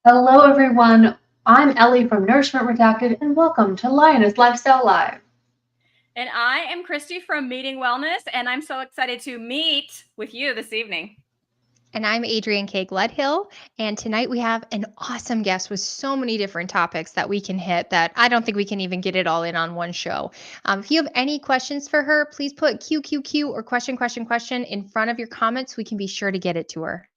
Hello, everyone. I'm Ellie from Nourishment Redacted, and welcome to Lioness Lifestyle Live. And I am Cristie from Meeting Wellness, and I'm so excited to meet with you this evening. And I'm Adrian K. Gledhill, and tonight we have an awesome guest with so many different topics that we can hit that I don't think we can even get it all in on one show. If you have any questions for her, please put QQQ or question in front of your comments. We can be sure to get it to her.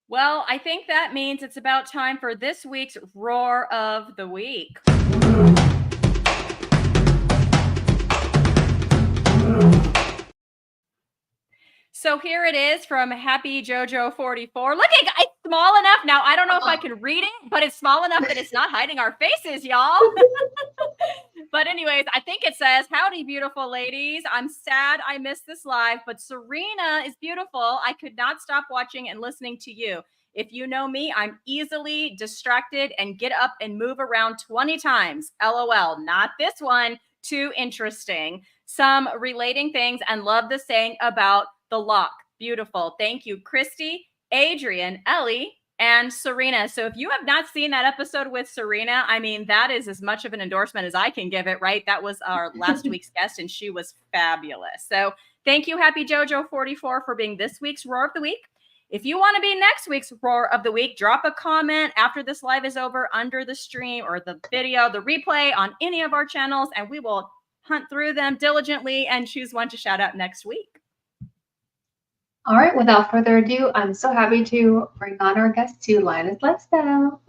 Well, I think that means it's about time for this week's Roar of the Week. So here it is from Happy Jojo 44. Look, it's small enough. Now, I don't know if I can read it, but it's small enough that it's not hiding our faces, y'all. But anyways, I think it says, howdy, beautiful ladies. I'm sad I missed this live, but Serena is beautiful. I could not stop watching and listening to you. If you know me, I'm easily distracted and get up and move around 20 times. LOL, not this one. Too interesting. Some relating things and love the saying about the lock. Beautiful. Thank you, Cristie, Adrian, Ellie, and Serena. So if you have not seen that episode with Serena, I mean, that is as much of an endorsement as I can give it, right? That was our last week's guest, and she was fabulous. So thank you, Happy Jojo 44, for being this week's Roar of the Week. If you want to be next week's Roar of the Week, drop a comment after this live is over under the stream or the video, the replay on any of our channels, and we will hunt through them diligently and choose one to shout out next week. All right, without further ado, I'm so happy to bring on our guest to Lioness Lifestyle.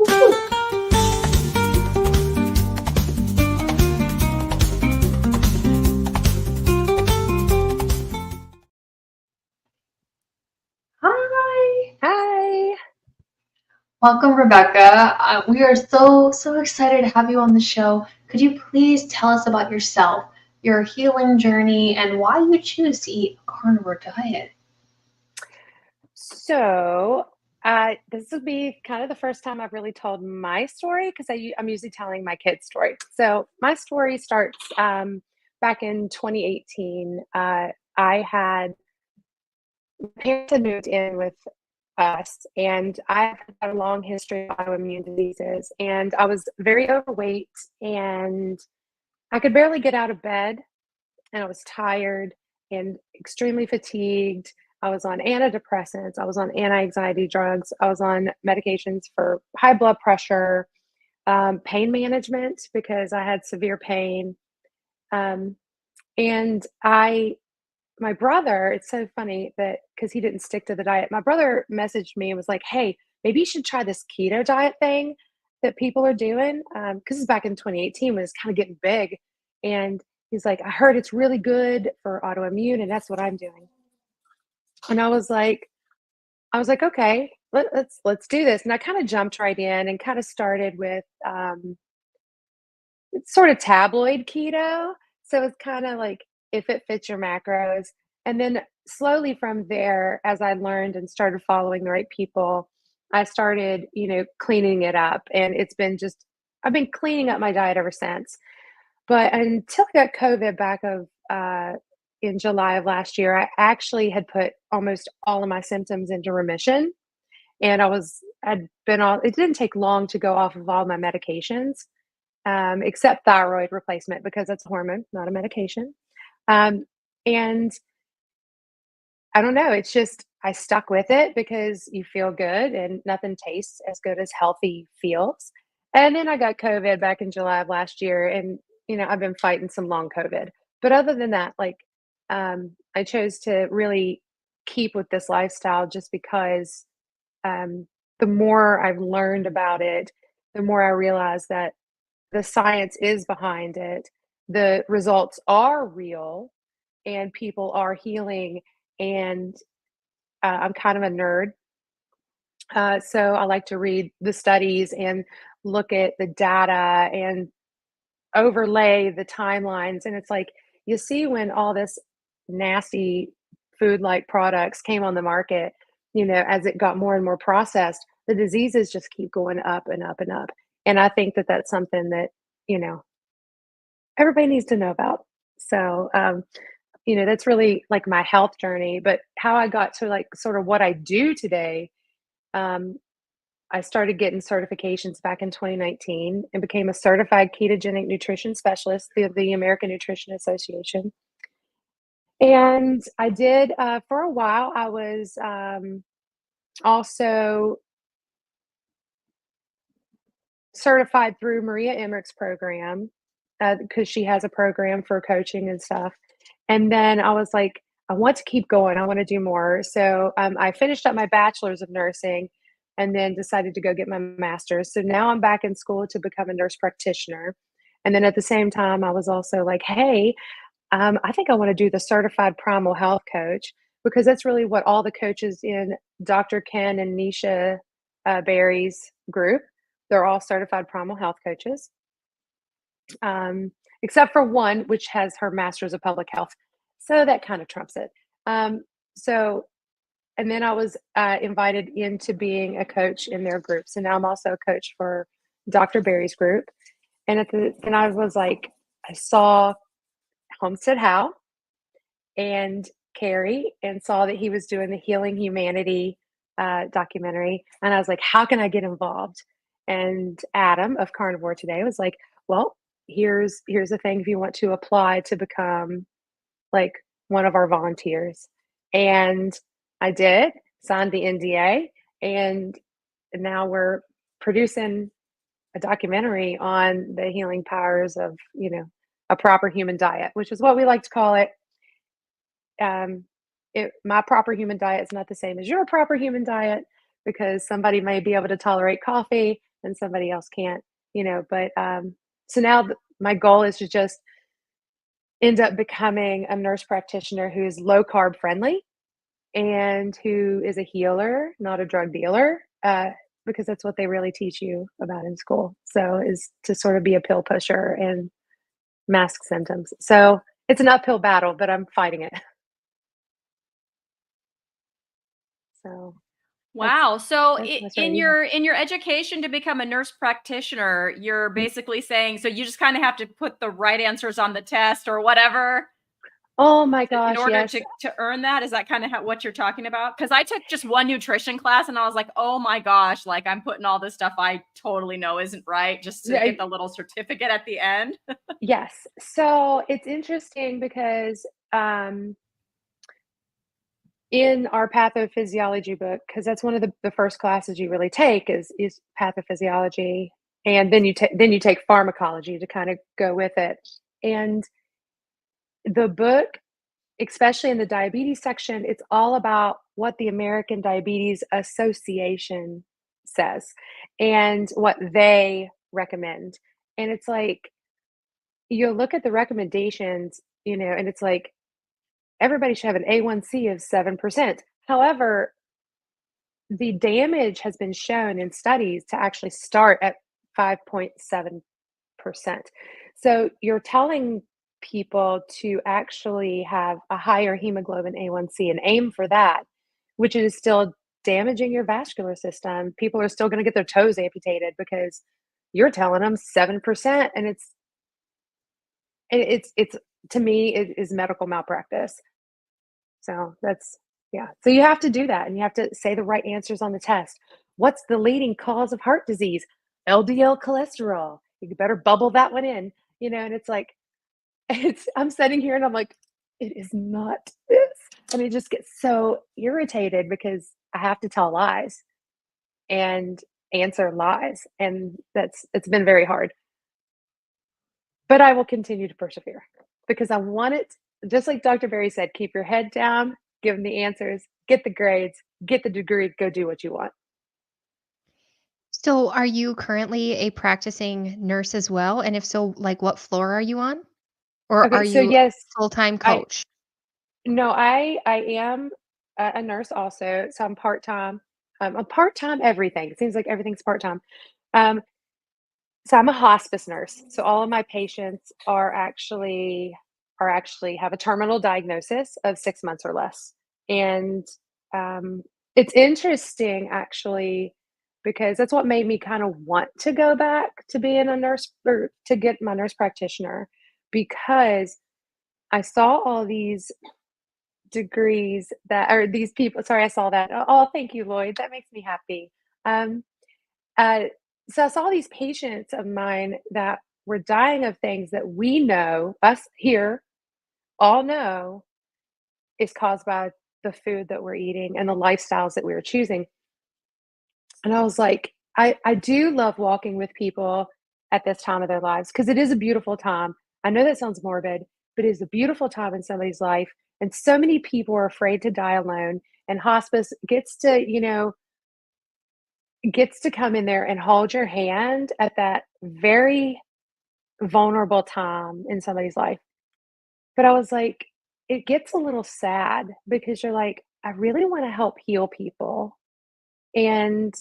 Hi. Hi. Welcome, Rebekah. We are so excited to have you on the show. Could you please tell us about yourself, your healing journey, and why you choose to eat a carnivore diet? So this will be kind of the first time I've really told my story because I'm usually telling my kids' story. So my story starts back in 2018. My parents had moved in with us, and I've had a long history of autoimmune diseases, and I was very overweight, and I could barely get out of bed, and I was tired and extremely fatigued. I was on antidepressants. I was on anti-anxiety drugs. I was on medications for high blood pressure, pain management because I had severe pain. And my brother, it's so funny that because he didn't stick to the diet, my brother messaged me and was like, hey, maybe you should try this keto diet thing that people are doing. Because it's back in 2018 when it's kind of getting big. And he's like, I heard it's really good for autoimmune, and that's what I'm doing. And I was like, okay, let's do this. And I kind of jumped right in and kind of started with it's sort of tabloid keto. So it's kind of like if it fits your macros. And then slowly from there, as I learned and started following the right people, I started, cleaning it up. And I've been cleaning up my diet ever since. But until I got COVID back in July of last year, I actually had put almost all of my symptoms into remission. And it didn't take long to go off of all my medications, except thyroid replacement because that's a hormone, not a medication. And I don't know, it's just, I stuck with it because you feel good and nothing tastes as good as healthy feels. And then I got COVID back in July of last year, and I've been fighting some long COVID. But other than that, I chose to really keep with this lifestyle just because the more I've learned about it, the more I realize that the science is behind it. The results are real, and people are healing. And I'm kind of a nerd. So I like to read the studies and look at the data and overlay the timelines. And it's like, you see when all this nasty food-like products came on the market, as it got more and more processed, the diseases just keep going up and up and up. And I think that that's something that, everybody needs to know about. So, that's really like my health journey. But how I got to like sort of what I do today, I started getting certifications back in 2019 and became a certified ketogenic nutrition specialist through the American Nutrition Association. And I did, for a while, I was also certified through Maria Emmerich's program because she has a program for coaching and stuff. And then I was like, I want to keep going. I want to do more. So I finished up my bachelor's of nursing and then decided to go get my master's. So now I'm back in school to become a nurse practitioner. And then at the same time, I was also like, hey, I think I want to do the certified primal health coach because that's really what all the coaches in Dr. Ken and Nisha Barry's group, they're all certified primal health coaches, except for one, which has her master's of public health. So that kind of trumps it. And then I was invited into being a coach in their group. So now I'm also a coach for Dr. Barry's group. And I was like, I saw Homestead How and Carrie and saw that he was doing the Healing Humanity documentary. And I was like, how can I get involved? And Adam of Carnivore Today was like, well, here's the thing if you want to apply to become like one of our volunteers. And I did, signed the NDA, and now we're producing a documentary on the healing powers of, a proper human diet, which is what we like to call it. My proper human diet is not the same as your proper human diet because somebody may be able to tolerate coffee and somebody else can't, but so now my goal is to just end up becoming a nurse practitioner who is low carb friendly and who is a healer, not a drug dealer, because that's what they really teach you about in school. So is to sort of be a pill pusher and mask symptoms. So it's an uphill battle, but I'm fighting it. So wow. So that's in right. your education to become a nurse practitioner, you're basically saying so you just kind of have to put the right answers on the test or whatever. Oh my In gosh, order yes. to earn that, is that kind of what you're talking about? Because I took just one nutrition class and I was like, oh my gosh, like I'm putting all this stuff I totally know isn't right just to get the little certificate at the end. Yes. So it's interesting because in our pathophysiology book, because that's one of the first classes you really take is pathophysiology, and then you take pharmacology to kind of go with it. And the book, especially in the diabetes section, it's all about what the American Diabetes Association says and what they recommend. And it's like, you look at the recommendations, and it's like, everybody should have an A1C of 7%. However, the damage has been shown in studies to actually start at 5.7%. So you're telling people to actually have a higher hemoglobin A1C and aim for that, which is still damaging your vascular system. People are still going to get their toes amputated because you're telling them 7%, and it's to me it is medical malpractice. So that's, yeah. So you have to do that, and you have to say the right answers on the test. What's the leading cause of heart disease? LDL cholesterol. You better bubble that one in, and it's like, I'm sitting here and I'm like, it is not this. And I just get so irritated because I have to tell lies and answer lies. And it's been very hard. But I will continue to persevere because I want it, just like Dr. Barry said, keep your head down, give them the answers, get the grades, get the degree, go do what you want. So, are you currently a practicing nurse as well? And if so, like what floor are you on? Or are Okay, so you a yes, full-time I coach? no, I am a nurse also. So I'm part-time. I'm part-time everything. It seems like everything's part-time. Um, so I'm a hospice nurse. So all of my patients are actually have a terminal diagnosis of 6 months or less. And it's interesting actually because that's what made me kind of want to go back to being a nurse or to get my nurse practitioner because I saw all these degrees that are these people. Sorry, I saw that. Oh, thank you, Lloyd. That makes me happy. So I saw these patients of mine that were dying of things that we know, us here, all know is caused by the food that we're eating and the lifestyles that we were choosing. And I was like, I do love walking with people at this time of their lives because it is a beautiful time. I know that sounds morbid, but it is a beautiful time in somebody's life. And so many people are afraid to die alone. And hospice gets to, gets to come in there and hold your hand at that very vulnerable time in somebody's life. But I was like, it gets a little sad because you're like, I really want to help heal people. And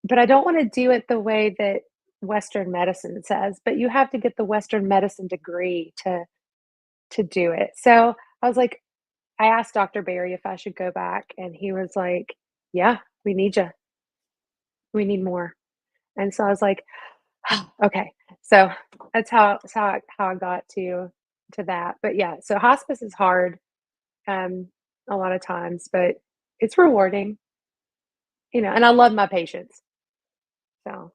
but I don't want to do it the way that Western medicine says, but you have to get the Western medicine degree to do it. So I was like, I asked Dr. Barry if I should go back, and he was like, yeah, we need you. We need more. And so I was like, okay. So that's how I got to that. But yeah, so hospice is hard a lot of times, but it's rewarding, and I love my patients. So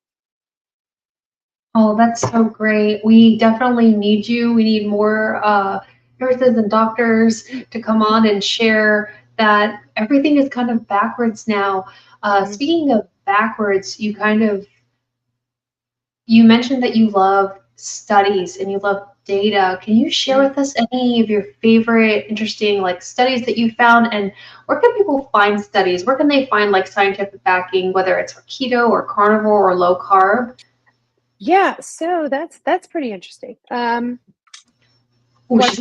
Oh, that's so great. We definitely need you. We need more nurses and doctors to come on and share that everything is kind of backwards now. Speaking of backwards, you mentioned that you love studies and you love data. Can you share with us any of your favorite interesting studies that you found, and where can people find studies? Where can they find scientific backing, whether it's keto or carnivore or low carb? yeah, so that's pretty interesting. Ooh, Watch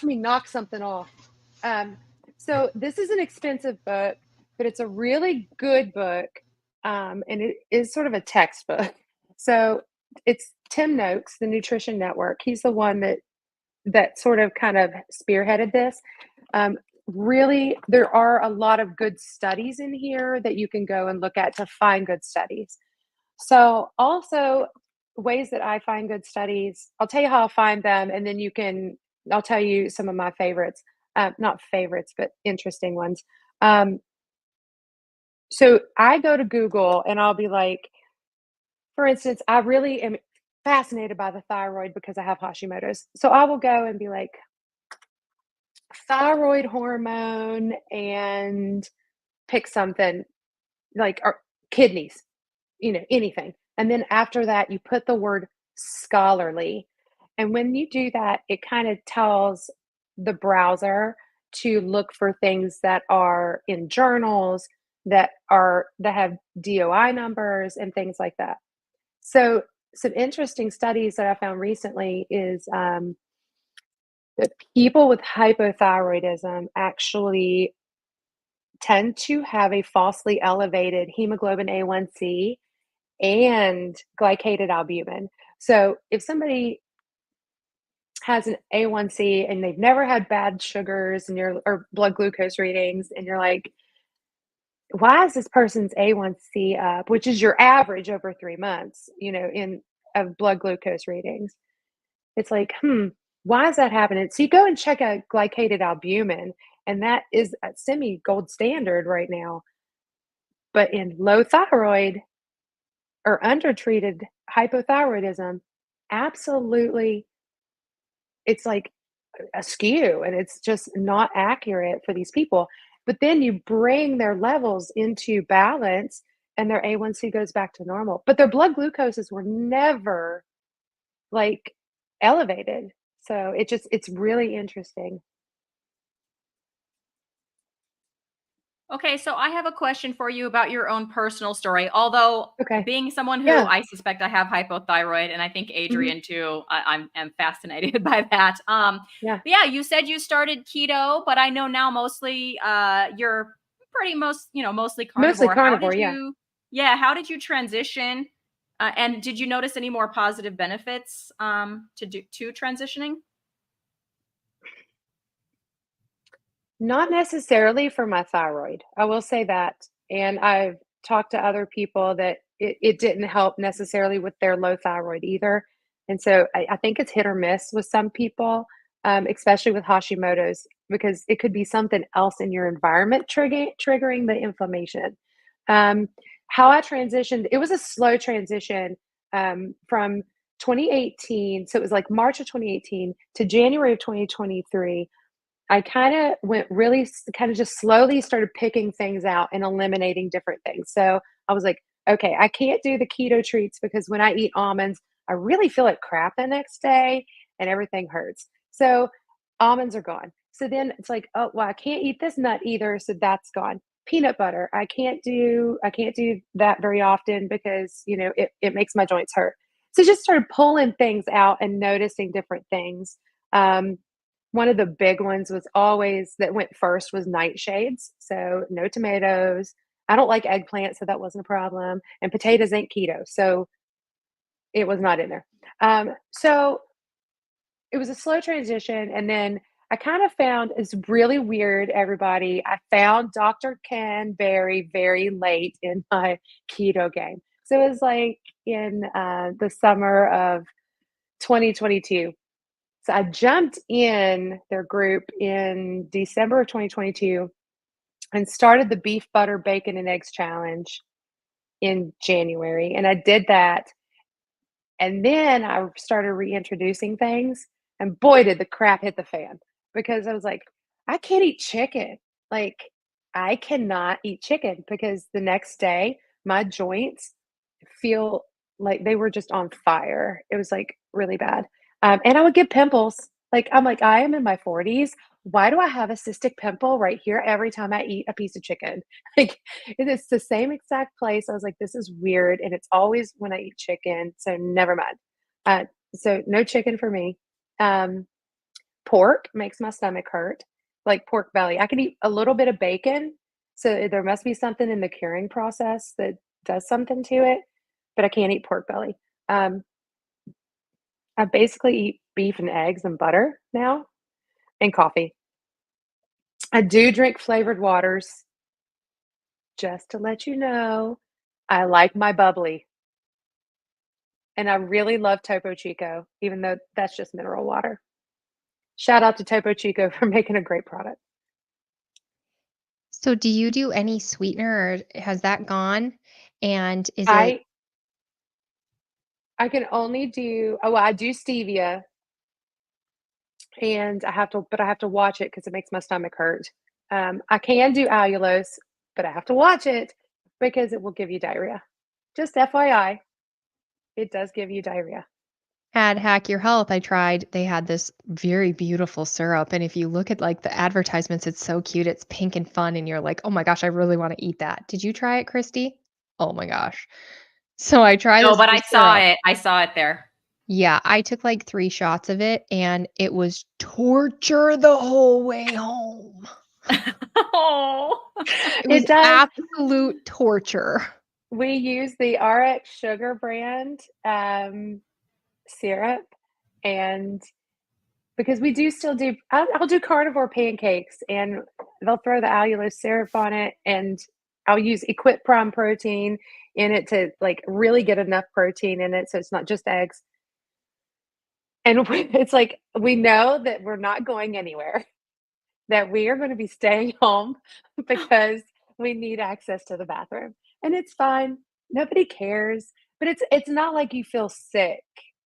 me knock something off. So this is an expensive book, but it's a really good book, and it is sort of a textbook. So it's Tim Noakes, the Nutrition Network. He's the one that sort of kind of spearheaded this. Really, there are a lot of good studies in here that you can go and look at to find good studies. So also ways that I find good studies, I'll tell you how I find them, and then I'll tell you some of my favorites, not favorites, but interesting ones. So I go to Google and I'll be like, for instance, I really am fascinated by the thyroid because I have Hashimoto's. So I will go and be like, thyroid hormone and pick something like or kidneys, anything. And then after that, you put the word scholarly. And when you do that, it kind of tells the browser to look for things that are in journals that have DOI numbers and things like that. So some interesting studies that I found recently is that people with hypothyroidism actually tend to have a falsely elevated hemoglobin A1C and glycated albumin. So if somebody has an A1C and they've never had bad sugars or blood glucose readings, and you're like, why is this person's A1C up, which is your average over 3 months, of blood glucose readings? It's like, why is that happening? So you go and check a glycated albumin, and that is a semi gold standard right now. But in low thyroid or undertreated hypothyroidism, absolutely, it's like askew, and it's just not accurate for these people. But then you bring their levels into balance and their A1C goes back to normal. But their blood glucoses were never elevated. So it's really interesting. Okay, so I have a question for you about your own personal story. Although, Okay. being someone who Yeah. I suspect I have hypothyroid, and I think Adrian too, am fascinated by that. Yeah. But yeah, you said you started keto, but I know now mostly you're mostly carnivore. Mostly carnivore, How did you transition? And did you notice any more positive benefits to transitioning? Not necessarily for my thyroid. I will say that. And I've talked to other people that it didn't help necessarily with their low thyroid either. And so I think it's hit or miss with some people, especially with Hashimoto's, because it could be something else in your environment triggering the inflammation. how I transitioned, it was a slow transition from 2018. So it was like March of 2018 to January of 2023. I kind of went really kind of just slowly started picking things out and eliminating different things. So I was like, okay, I can't do the keto treats because when I eat almonds, I really feel like crap the next day and everything hurts. So almonds are gone. So then it's like, oh, well, I can't eat this nut either. So that's gone. Peanut butter. I can't do that very often because, it makes my joints hurt. So just started pulling things out and noticing different things. One of the big ones was always that went first was nightshades. So no tomatoes. I don't like eggplant, so that wasn't a problem. And potatoes ain't keto, so it was not in there. So it was a slow transition, and then I kind of found it's really weird, everybody. I found Dr. Ken very late in my keto game. So it was like in the summer of 2022. So I jumped in their group in December of 2022 and started the beef, butter, bacon, and eggs challenge in January. And I did that. And then I started reintroducing things. And boy, did the crap hit the fan because I was like, I can't eat chicken. Like, I cannot eat chicken because the next day my joints feel like they were just on fire. It was like really bad. And I would get pimples. Like, I'm like, I am in my 40s. Why do I have a cystic pimple right here every time I eat a piece of chicken? Like, it's the same exact place. I was like, this is weird. And it's always when I eat chicken. So never mind. So no chicken for me. Pork makes my stomach hurt, like pork belly. I can eat a little bit of bacon. So there must be something in the curing process that does something to it, but I can't eat pork belly. I basically eat beef and eggs and butter now and coffee. I do drink flavored waters. Just to let you know, I like my bubbly. And I really love Topo Chico, even though that's just mineral water. Shout out to Topo Chico for making a great product. So do you do any sweetener or has that gone? And is it I can only do I do stevia, and I have to watch it because it makes my stomach hurt. I can do allulose, but I have to watch it because it will give you diarrhea. Just FYI, it does give you diarrhea. at Hack Your Health? I tried, they had this very beautiful syrup. And if you look at like the advertisements, it's so cute. It's pink and fun. And you're like, oh my gosh, I really want to eat that. Did you try it, Cristie? Oh my gosh. So I tried No, this but new I saw syrup. it. I saw it there. Yeah, I took like 3 shots of it and it was torture the whole way home. Oh. It was It does. absolute torture. We use the RX Sugar brand syrup, and because we do still do, I'll do carnivore pancakes, and they'll throw the allulose syrup on it, and I'll use Equip Prime protein in it to like really get enough protein in it, so it's not just eggs. And it's like we know that we're not going anywhere, that we are going to be staying home because we need access to the bathroom, and it's fine. Nobody cares, but it's not like you feel sick.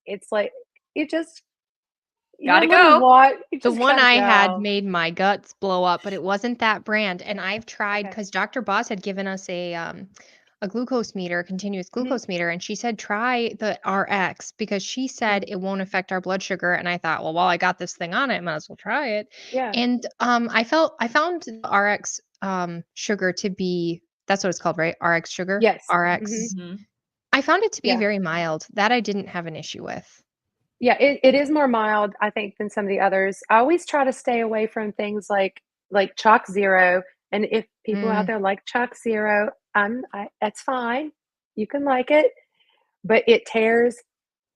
It's like it just you Gotta don't live and go. watch. You The just one gotta I had go. made my guts blow up, but it wasn't that brand. And I've tried Okay. because Dr. Boss had given us a glucose meter, a continuous Mhm. glucose meter, and she said try the RX because she said it won't affect our blood sugar. And I thought, well, while I got this thing on it, I might as well try it. Yeah. And I found the RX sugar to be, that's what it's called, right? RX sugar, Yes. RX. Mhm. I found it to be Yeah. very mild. That I didn't have an issue with. Yeah. It is more mild, I think, than some of the others. I always try to stay away from things like Chalk Zero. And if people out Mm. there like Chalk Zero, that's fine. You can like it, but it tears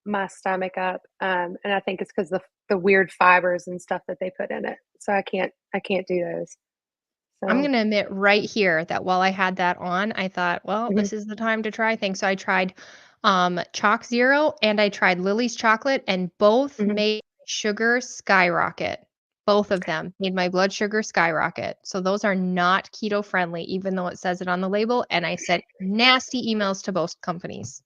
my stomach up. And I think it's because the weird fibers and stuff that they put in it. So I can't do those. I'm So gonna admit right here that while I had that on, I thought, well, mhm. this is the time to try things. So I tried Chalk Zero and I tried Lily's chocolate, and both Mhm. made sugar skyrocket. Both of them made my blood sugar skyrocket. So those are not keto friendly, even though it says it on the label. And I sent nasty emails to both companies.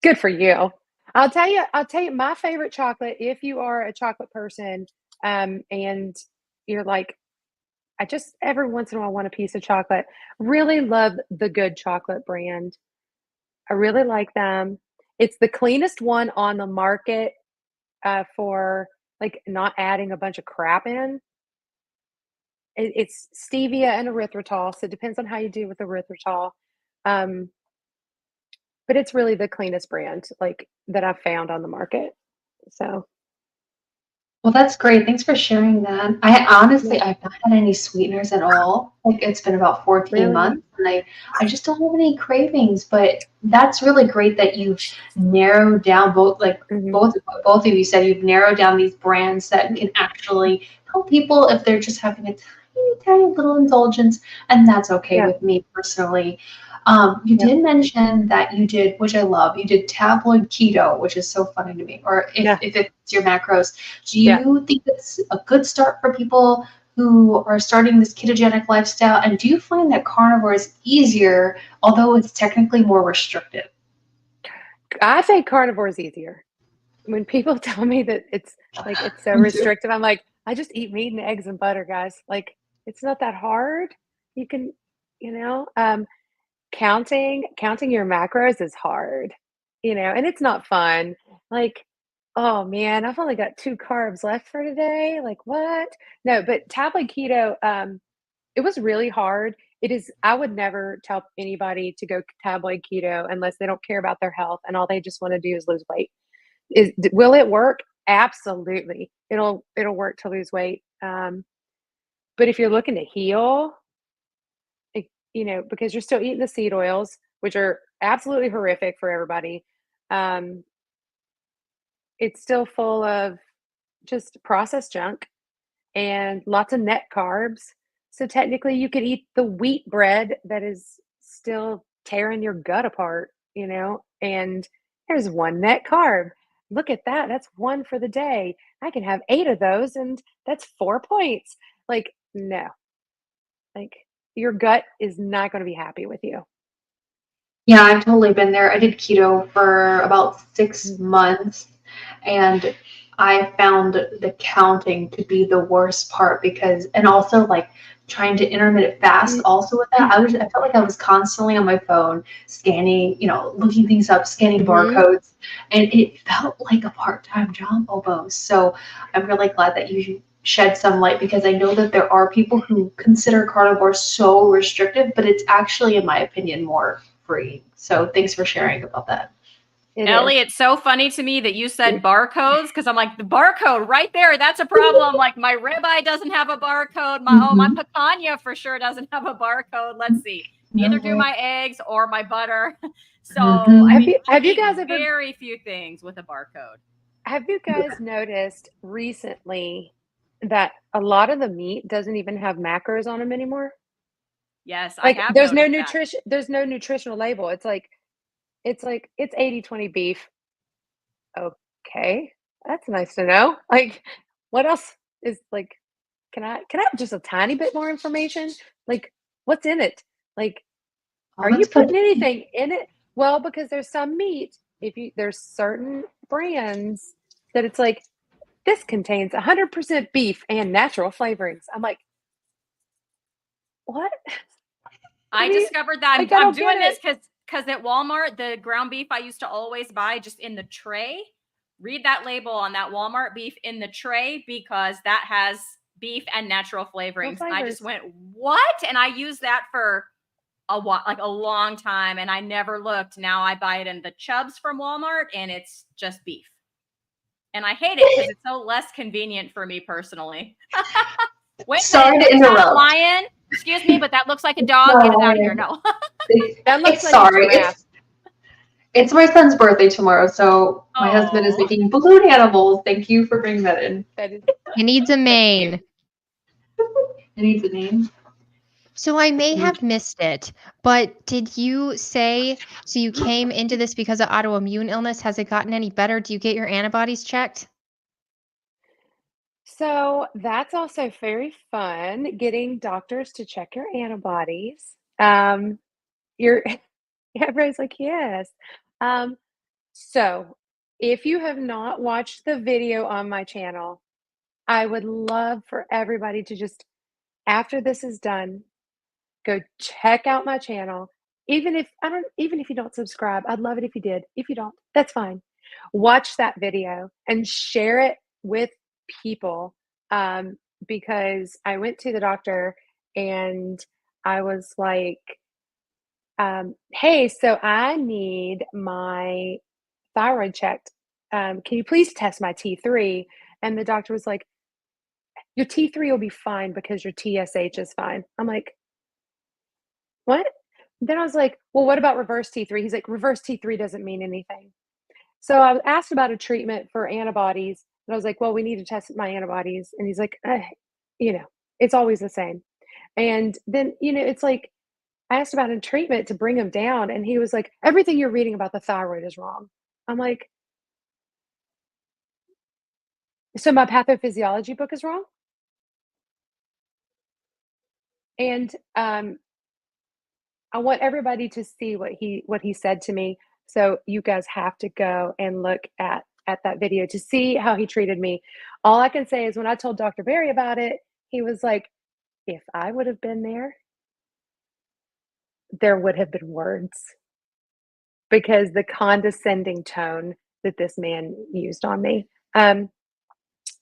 Good for you. I'll tell you my favorite chocolate, if you are a chocolate person, and you're like, I just every once in a while want a piece of chocolate. Really love the Good Chocolate brand. I really like them. It's the cleanest one on the market for like not adding a bunch of crap in. It's stevia and erythritol, so it depends on how you do with erythritol. But it's really the cleanest brand like that I've found on the market. So Well, that's great. Thanks for sharing that. I've not had any sweeteners at all. Like it's been about 14 Really? months, and I just don't have any cravings. But that's really great that you've narrowed down Mhm. both of you said you've narrowed down these brands that can actually help people if they're just having a tiny, tiny little indulgence, and that's okay Yeah. with me personally. You did mention that you did, which I love, you did tabloid keto, which is so funny to me, or if it's your macros. Do you think it's a good start for people who are starting this ketogenic lifestyle? And do you find that carnivore is easier, although it's technically more restrictive? I think carnivore is easier. When people tell me that it's like it's so Me too. restrictive, I'm like, I just eat meat and eggs and butter, guys. Like it's not that hard. You can, counting your macros is hard, and it's not fun. Like, oh man, I've only got 2 carbs left for today. Like what? No, but tablet keto, it was really hard. I would never tell anybody to go tabloid keto unless they don't care about their health and all they just want to do is lose weight. Will it work? Absolutely. It'll work to lose weight. But if you're looking to heal, because you're still eating the seed oils, which are absolutely horrific for everybody. It's still full of just processed junk and lots of net carbs. So technically you could eat the wheat bread that is still tearing your gut apart, and there's 1 net carb. Look at that. That's 1 for the day. I can have 8 of those and that's 4 points. Like, no. Like your gut is not going to be happy with you. Yeah, I've totally been there. I did keto for about 6 months, and I found the counting to be the worst part and also like trying to intermittent fast also with that. I felt like I was constantly on my phone scanning, looking things up, scanning barcodes, and it felt like a part-time job almost. So I'm really glad that you shed some light, because I know that there are people who consider carnivore so restrictive, but it's actually, in my opinion, more free. So thanks for sharing about that. Ellie, it's so funny to me that you said barcodes, because I'm like, the barcode right there, that's a problem. Like my ribeye doesn't have a barcode. My picanha for sure doesn't have a barcode. Let's see. Neither do my eggs or my butter. So have you guys ever very few things with a barcode. Have you guys noticed recently that a lot of the meat doesn't even have macros on them anymore? Yes, like I have. There's no nutrition. There's no nutritional label. It's like it's 80-20 beef. Okay, that's nice to know. Like, what else is like? Can I have just a tiny bit more information? Like, what's in it? Like, are you putting anything in it? Well, because there's some meat. There's certain brands that it's like, this contains 100% beef and natural flavorings. I'm like, what? I discovered that I'm doing this because at Walmart, the ground beef I used to always buy just in the tray, read that label on that Walmart beef in the tray, because that has beef and natural flavorings. And I just went, what? And I used that for a long time, and I never looked. Now I buy it in the Chubs from Walmart, and it's just beef. And I hate it because it's so less convenient for me personally. Wait, sorry to interrupt. Lion. Excuse me, but that looks like a dog. Get it out of here. No. That looks like a giraffe. It's my son's birthday tomorrow, so my husband is making balloon animals. Thank you for bringing that in. It needs a mane. It needs a name. So I may have missed it, but did you say, so you came into this because of autoimmune illness? Has it gotten any better? Do you get your antibodies checked? So that's also very fun, getting doctors to check your antibodies. You're everybody's like, yes. Um, so if you have not watched the video on my channel, I would love for everybody to just, after this is done, go check out my channel. Even if you don't subscribe, I'd love it if you did. If you don't, that's fine. Watch that video and share it with people. Because I went to the doctor and I was like, hey, so I need my thyroid checked. Can you please test my T3? And the doctor was like, your T3 will be fine because your TSH is fine. I'm like, what? Then I was like, well, what about reverse T3? He's like, reverse T3 doesn't mean anything. So I was asked about a treatment for antibodies. And I was like, well, we need to test my antibodies. And he's like, it's always the same. And then, it's like, I asked about a treatment to bring him down. And he was like, everything you're reading about the thyroid is wrong. I'm like, so my pathophysiology book is wrong? And I want everybody to see what he said to me. So you guys have to go and look at that video to see how he treated me. All I can say is when I told Dr. Barry about it, he was like, if I would have been there would have been words, because the condescending tone that this man used on me.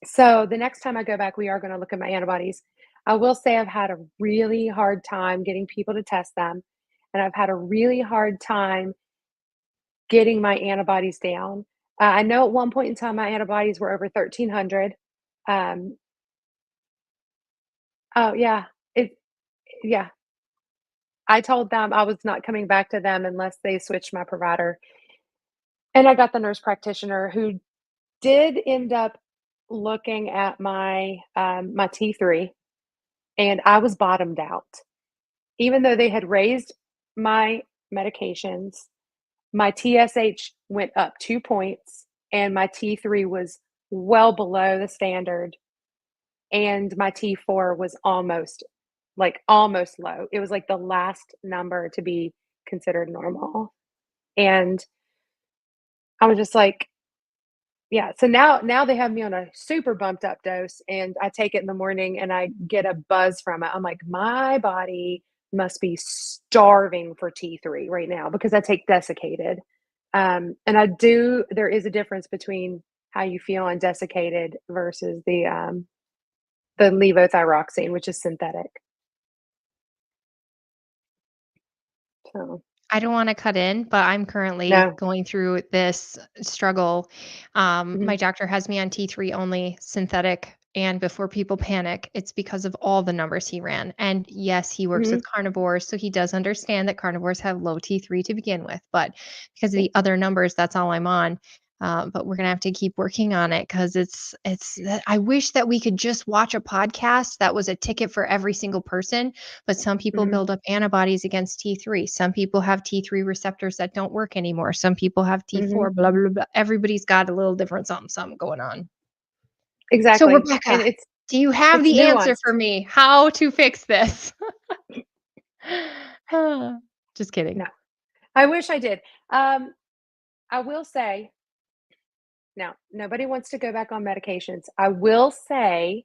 So the next time I go back, we are going to look at my antibodies. I will say I've had a really hard time getting people to test them, and I've had a really hard time getting my antibodies down. I know at one point in time, my antibodies were over 1,300. Oh yeah, yeah. I told them I was not coming back to them unless they switched my provider. And I got the nurse practitioner who did end up looking at my my T3, and I was bottomed out. Even though they had raised my medications, my TSH went up 2 points and my T3 was well below the standard, and my T4 was almost low. It was like the last number to be considered normal. And I was just like, yeah. So now they have me on a super bumped up dose, and I take it in the morning and I get a buzz from it. I'm like, my body must be starving for T3 right now because I take desiccated. And there is a difference between how you feel on desiccated versus the levothyroxine, which is synthetic. So I don't want to cut in, but I'm currently no. going through this struggle. Mhm. My doctor has me on T3 only synthetic. And before people panic, it's because of all the numbers he ran. And yes, he works Mhm. with carnivores, so he does understand that carnivores have low T3 to begin with. But because of Yeah. the other numbers, that's all I'm on. But we're gonna have to keep working on it because I wish that we could just watch a podcast that was a ticket for every single person. But some people Mhm. build up antibodies against T3. Some people have T3 receptors that don't work anymore. Some people have T4, Mhm. blah, blah, blah. Everybody's got a little different something going on. So, Exactly. And Rebekah, do you have it's the answer for nuanced. me? How to fix this? Just kidding. No. I wish I did. I will say, now, nobody wants to go back on medications. I will say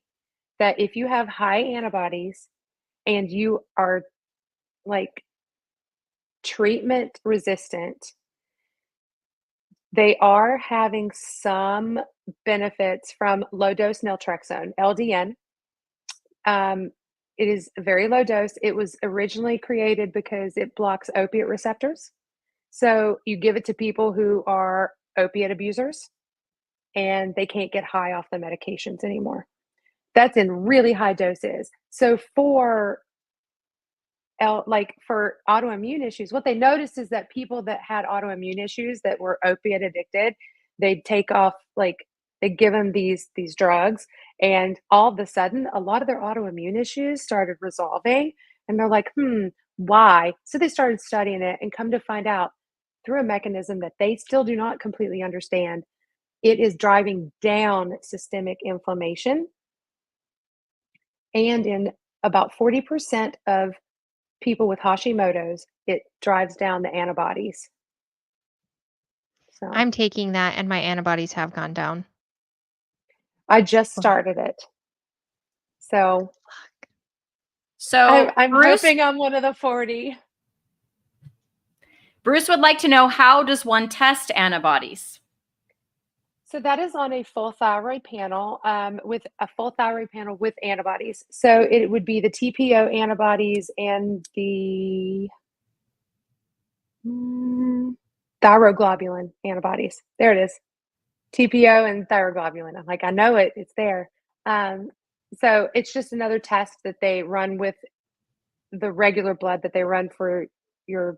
that if you have high antibodies and you are like treatment resistant, they are having some benefits from low dose naltrexone, LDN. It is a very low dose. It was originally created because it blocks opiate receptors. So you give it to people who are opiate abusers and they can't get high off the medications anymore. That's in really high doses. So for autoimmune issues, what they noticed is that people that had autoimmune issues that were opiate addicted, they'd take off, like, they give them these drugs, and all of a sudden a lot of their autoimmune issues started resolving, and they're like, why? So they started studying it and come to find out, through a mechanism that they still do not completely understand, it is driving down systemic inflammation, And in about 40% of people with Hashimoto's, it drives down the antibodies. So I'm taking that and my antibodies have gone down. I just started it. So So I'm Bruce, hoping I'm one of the 40. Bruce would like to know, how does one test antibodies? So that is on a full thyroid panel, with a full thyroid panel with antibodies. So it would be the TPO antibodies and the thyroglobulin antibodies. There it is. TPO and thyroglobulin. I'm like, I know it. It's there. So it's just another test that they run with the regular blood that they run for your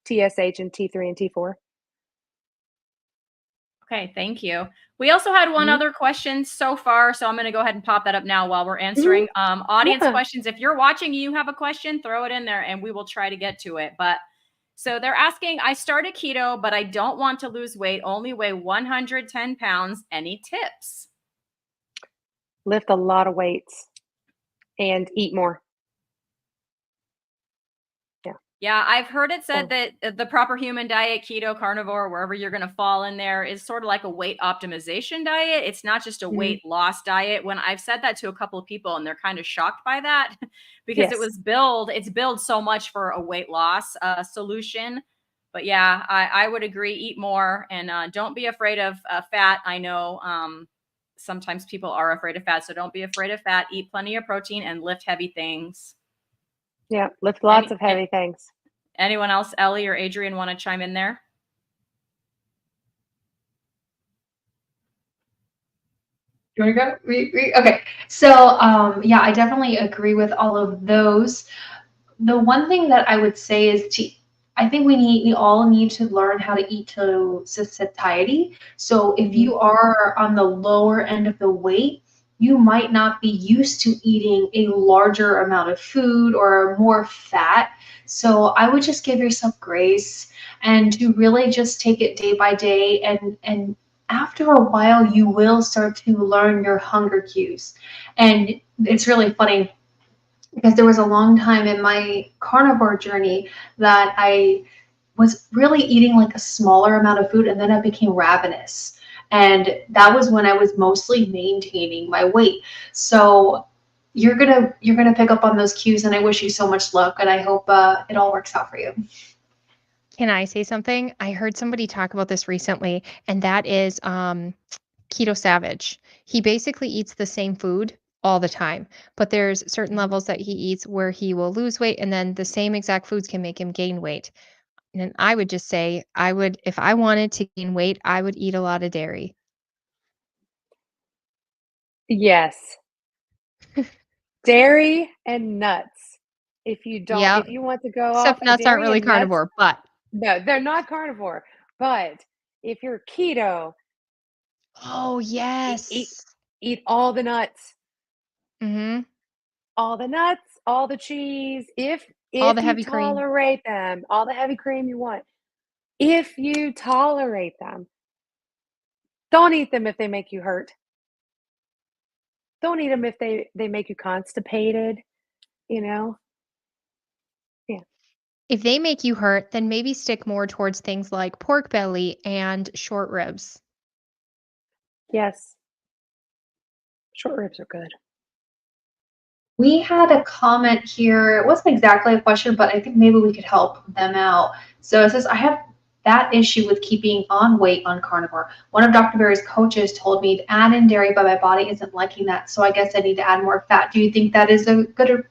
TSH and T3 and T4. Okay, thank you. We also had one other question so far, so I'm going to go ahead and pop that up now while we're answering audience questions. If you're watching, you have a question, throw it in there and we will try to get to it. But so they're asking, I started keto, but I don't want to lose weight, only weigh 110 pounds. Any tips? Lift a lot of weights and eat more. Yeah, I've heard it said that the proper human diet, keto, carnivore, wherever you're going to fall in there, is sort of like a weight optimization diet. It's not just a weight loss diet. When I've said that to a couple of people and they're kind of shocked by that because it's billed so much for a weight loss solution. But yeah, I would agree. Eat more and don't be afraid of fat. I know sometimes people are afraid of fat, so don't be afraid of fat. Eat plenty of protein and lift heavy things. Yeah, lift lots of heavy things. Anyone else, Ellie or Adrian, want to chime in there? You want to go? Okay. So, yeah, I definitely agree with all of those. The one thing that I would say is I think we all need to learn how to eat to satiety. So if you are on the lower end of the weight, you might not be used to eating a larger amount of food or more fat. So I would just give yourself grace and to really just take it day by day, and after a while you will start to learn your hunger cues. And it's really funny because there was a long time in my carnivore journey that I was really eating like a smaller amount of food, and then I became ravenous. And that was when I was mostly maintaining my weight. So you're gonna pick up on those cues, and I wish you so much luck, and I hope it all works out for you. Can I say something? I heard somebody talk about this recently, and that is Keto Savage. He basically eats the same food all the time, but there's certain levels that he eats where he will lose weight, and then the same exact foods can make him gain weight. And I would just say, if I wanted to gain weight, I would eat a lot of dairy. Yes. Dairy and nuts. If you want to go off, Except nuts aren't dairy really and nuts, carnivore, but no, they're not carnivore. But if you're keto, oh yes, eat all the nuts. Mm-hmm. All the nuts, all the cheese, if All the you heavy cream. tolerate them, all the heavy cream you want. If you tolerate them, don't eat them if they make you hurt. Don't eat them if they make you constipated, you know? Yeah. If they make you hurt, then maybe stick more towards things like pork belly and short ribs. Yes. Short ribs are good. We had a comment here. It wasn't exactly a question, but I think maybe we could help them out. So it says, I have that issue with keeping on weight on carnivore. One of Dr. Barry's coaches told me to add in dairy, but my body isn't liking that. So I guess I need to add more fat. Do you think that is a good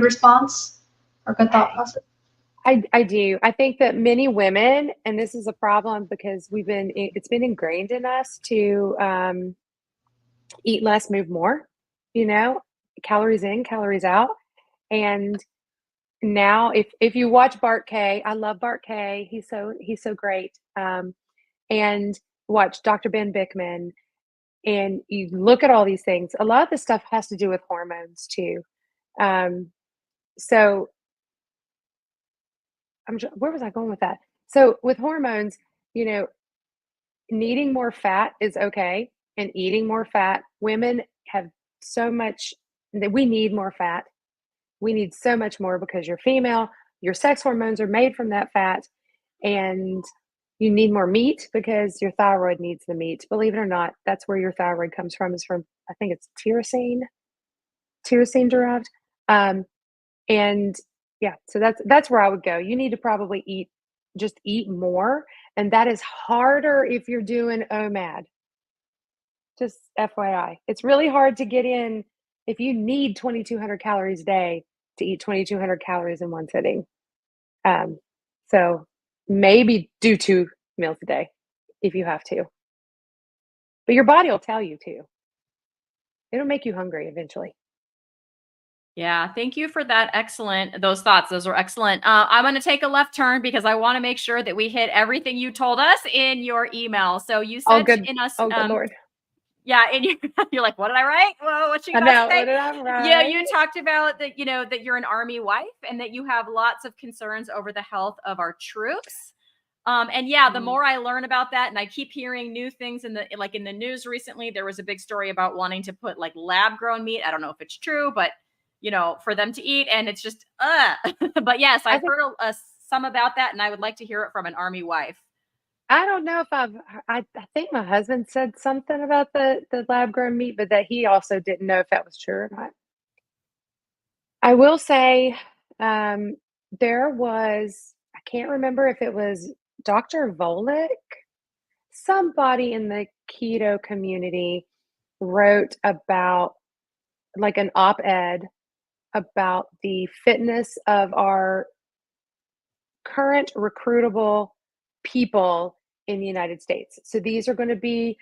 response or good thought process? I do. I think that many women, and this is a problem because it's been ingrained in us to eat less, move more, calories in, calories out. And now if you watch Bart K, I love Bart K. He's so great. And watch Dr. Ben Bickman, and you look at all these things. A lot of this stuff has to do with hormones too. So where was I going with that? So with hormones, needing more fat is okay, and eating more fat. Women have so much we need more fat. We need so much more because you're female, your sex hormones are made from that fat, and you need more meat because your thyroid needs the meat. Believe it or not, that's where your thyroid comes from, is from, I think it's tyrosine derived. And yeah, so that's where I would go. You need to probably eat more, and that is harder if you're doing OMAD. Just FYI, it's really hard to get in if you need 2,200 calories a day to eat 2,200 calories in one sitting. So maybe do 2 meals a day if you have to. But your body will tell you to. It'll make you hungry eventually. Yeah, thank you for those thoughts. Those were excellent. I'm going to take a left turn because I want to make sure that we hit everything you told us in your email. So you said Good Lord. Yeah, and you're like, what did I write? Whoa, what you I about know, to say? what did I write? Yeah, you talked about that, that you're an Army wife and that you have lots of concerns over the health of our troops. And yeah, the more I learn about that, and I keep hearing new things in the news recently, there was a big story about wanting to put like lab grown meat. I don't know if it's true, but for them to eat, and it's just, but yes, I've heard some about that, and I would like to hear it from an Army wife. I don't know if I think my husband said something about the lab grown meat, but that he also didn't know if that was true or not. I will say, there was, I can't remember if it was Dr. Volek, somebody in the keto community wrote about, like, an op-ed about the fitness of our current recruitable people in the United States. So these are going to be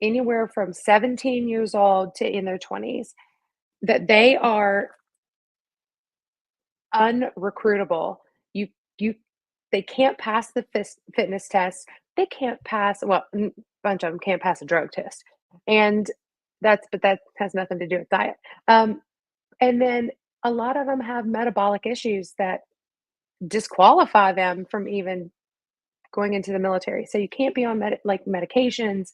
anywhere from 17 years old to in their 20s, that they are unrecruitable. They can't pass the fitness test. They can't pass, well, a bunch of them can't pass a drug test. And but that has nothing to do with diet. And then a lot of them have metabolic issues that disqualify them from even going into the military. So you can't be on medications,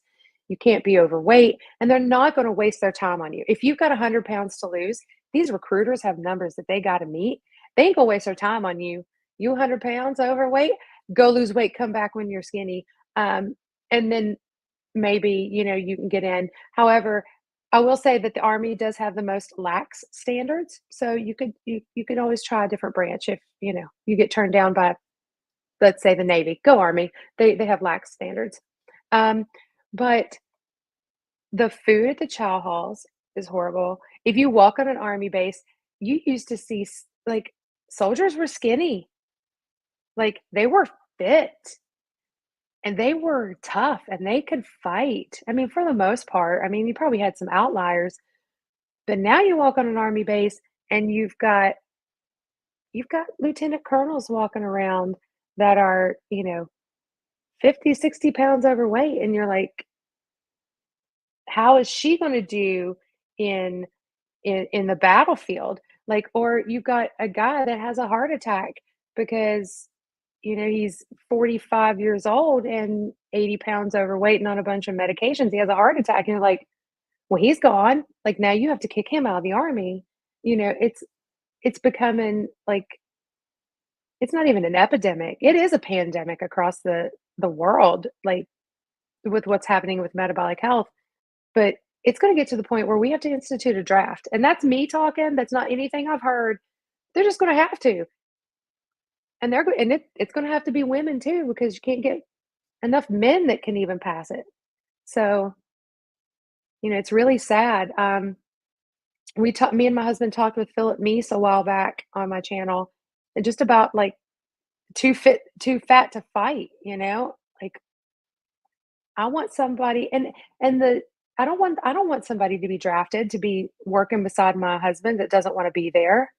you can't be overweight, and they're not going to waste their time on you. If you've got 100 pounds to lose, these recruiters have numbers that they got to meet. They ain't going to waste their time on you. You 100 pounds overweight, go lose weight, come back when you're skinny. And then maybe, you can get in. However, I will say that the Army does have the most lax standards. So you could always try a different branch if, you get turned down by, let's say, the Navy. Go Army. They have lax standards. But the food at the chow halls is horrible. If you walk on an Army base, you used to see, like, soldiers were skinny. Like, they were fit. And they were tough and they could fight. I mean, for the most part. I mean, you probably had some outliers. But now you walk on an Army base and you've got lieutenant colonels walking around that are, 50, 60 pounds overweight. And you're like, how is she going to do in the battlefield? Like, or you've got a guy that has a heart attack because, he's 45 years old and 80 pounds overweight and on a bunch of medications. He has a heart attack. And you're like, well, he's gone. Like, now you have to kick him out of the Army. It's becoming like, it's not even an epidemic. It is a pandemic across the world, like, with what's happening with metabolic health. But it's going to get to the point where we have to institute a draft. And that's me talking. That's not anything I've heard. They're just going to have to. And it's going to have to be women too, because you can't get enough men that can even pass it. So, it's really sad. Me and my husband talked with Philip Meese a while back on my channel, and just about, like, too fat to fight, like, I want somebody, I don't want somebody to be drafted to be working beside my husband that doesn't want to be there.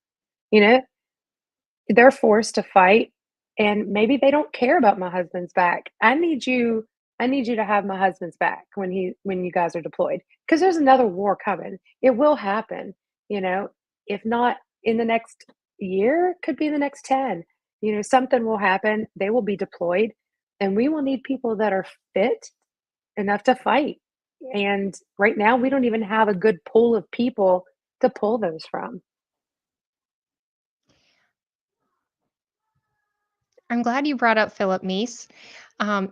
They're forced to fight, and maybe they don't care about my husband's back. I need you to have my husband's back when you guys are deployed, because there's another war coming. It will happen, if not in the next year, could be the next 10. Something will happen. They will be deployed, and we will need people that are fit enough to fight. And right now we don't even have a good pool of people to pull those from. I'm glad you brought up Philip Meese,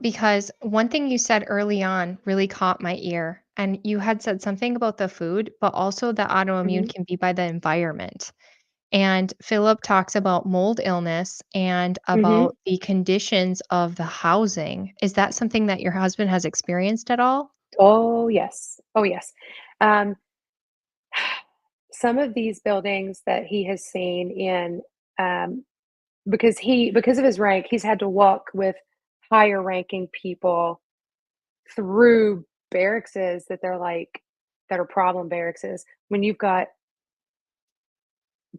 because one thing you said early on really caught my ear. And you had said something about the food, but also that autoimmune Mhm. can be by the environment. And Philip talks about mold illness and Mhm. about the conditions of the housing. Is that something that your husband has experienced at all? Oh, yes. Oh, yes. Um, some of these buildings that he has seen in, um, because of his rank, he's had to walk with higher ranking people through barrackses that that are problem barrackses. When you've got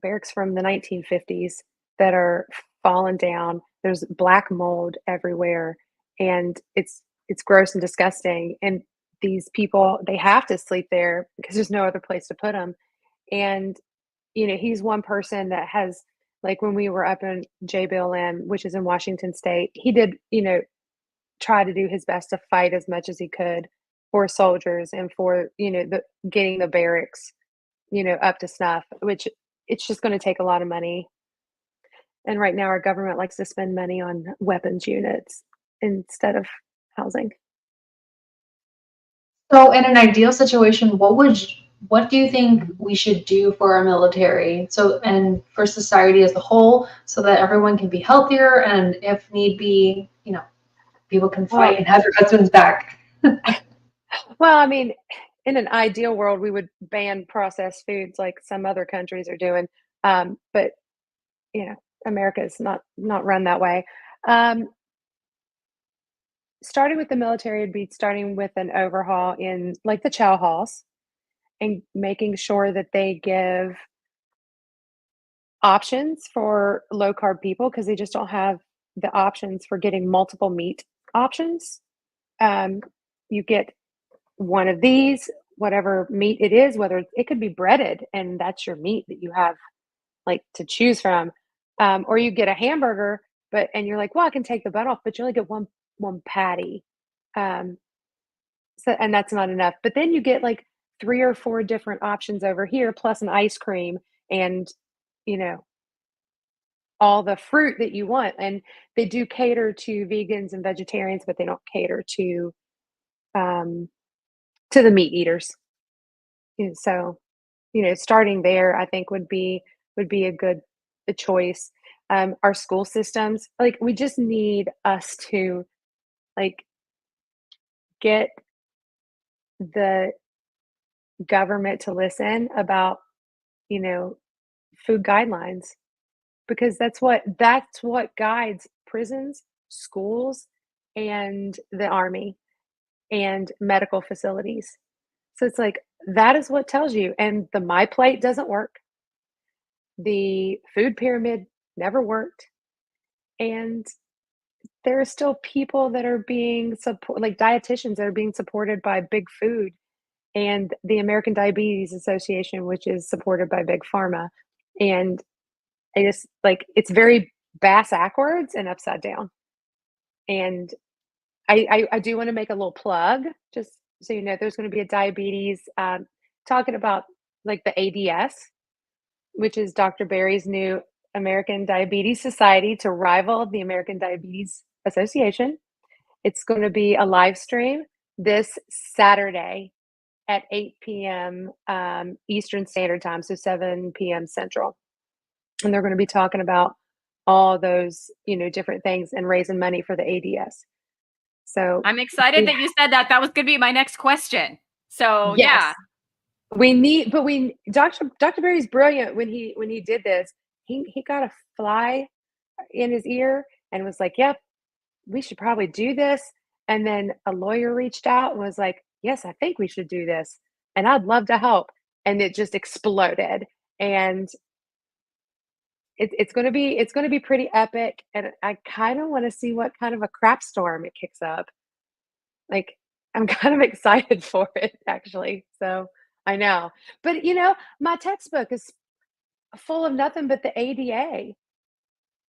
barracks from the 1950s that are fallen down, there's black mold everywhere, and it's gross and disgusting. And these people, they have to sleep there because there's no other place to put them. And he's one person that has, like, when we were up in JBLM, which is in Washington State, he did, try to do his best to fight as much as he could for soldiers and for, the getting the barracks, up to snuff, which it's just going to take a lot of money. And right now our government likes to spend money on weapons units instead of housing. So, in an ideal situation, what do you think we should do for our military? So, and for society as a whole, so that everyone can be healthier, and if need be, people can fight Well, and have their husbands back. well, I mean, in an ideal world, we would ban processed foods like some other countries are doing. But you know, America is not run that way. Um, Starting with the military would be starting with an overhaul in, like, the chow halls, and making sure that they give options for low carb people because they just don't have the options for getting multiple meat options. Um, you get one of these, whatever meat it is, whether it could be breaded, and that's your meat that you have, like, to choose from. Or you get a hamburger, and you're like, well, I can take the bun off, but you only get one patty. Um, so, and that's not enough. But then you get like three or four different options over here, plus an ice cream, and you know all the fruit that you want. And they do cater to vegans and vegetarians, but they don't cater um, to the meat eaters. So, starting there, I think would be a choice. Our school systems, like, we just need us to, like, get the government to listen about, you know, food guidelines, because that's what guides prisons, schools, and the army, and medical facilities. So it's like, that is what tells you. And the My Plate doesn't work. The food pyramid never worked. And there are still people that are being support, like dietitians that are being supported by Big Food and the American Diabetes Association, which is supported by Big Pharma. And I just, like, it's very bass backwards and upside down. And I do want to make a little plug, just so you know, there's going to be a diabetes, talking about, like, the ADS, which is Dr. Barry's new American Diabetes Society, to rival the American Diabetes Association. It's going to be a live stream this Saturday at 8 p.m. Eastern Standard Time, so 7 p.m. Central. And they're going to be talking about all those, different things, and raising money for the ADS. So I'm excited we, that you said that. That was going to be my next question. So yes, yeah, Dr. Barry's brilliant. When he did this, he got a fly in his ear and was like, "Yep, we should probably do this." And then a lawyer reached out and was like, "Yes, I think we should do this, and I'd love to help." And it just exploded. And it's gonna be pretty epic. And I kind of want to see what kind of a crap storm it kicks up. Like, I'm kind of excited for it, actually. So I know, but my textbook is full of nothing but the ADA.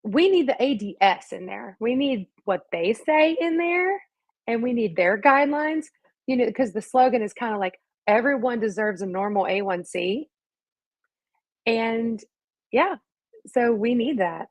We need the ADS in there. We need what they say in there, and we need their guidelines, because the slogan is kind of like, everyone deserves a normal A1C. And yeah, so we need that.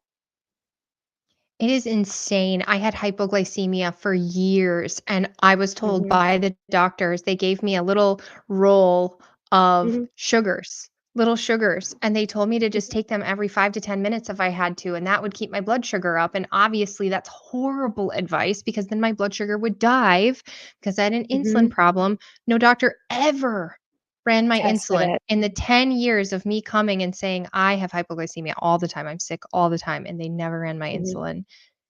It is insane. I had hypoglycemia for years, and I was told Mhm. by the doctors, they gave me a little roll of Mhm. sugars, little sugars, and they told me to just Mhm. take them every 5 to 10 minutes if I had to, and that would keep my blood sugar up. And obviously, that's horrible advice because then my blood sugar would dive because I had an insulin Mhm. problem. No doctor ever ran my Tested insulin it. in the 10 years of me coming and saying, I have hypoglycemia all the time. I'm sick all the time. And they never ran my Mhm. insulin.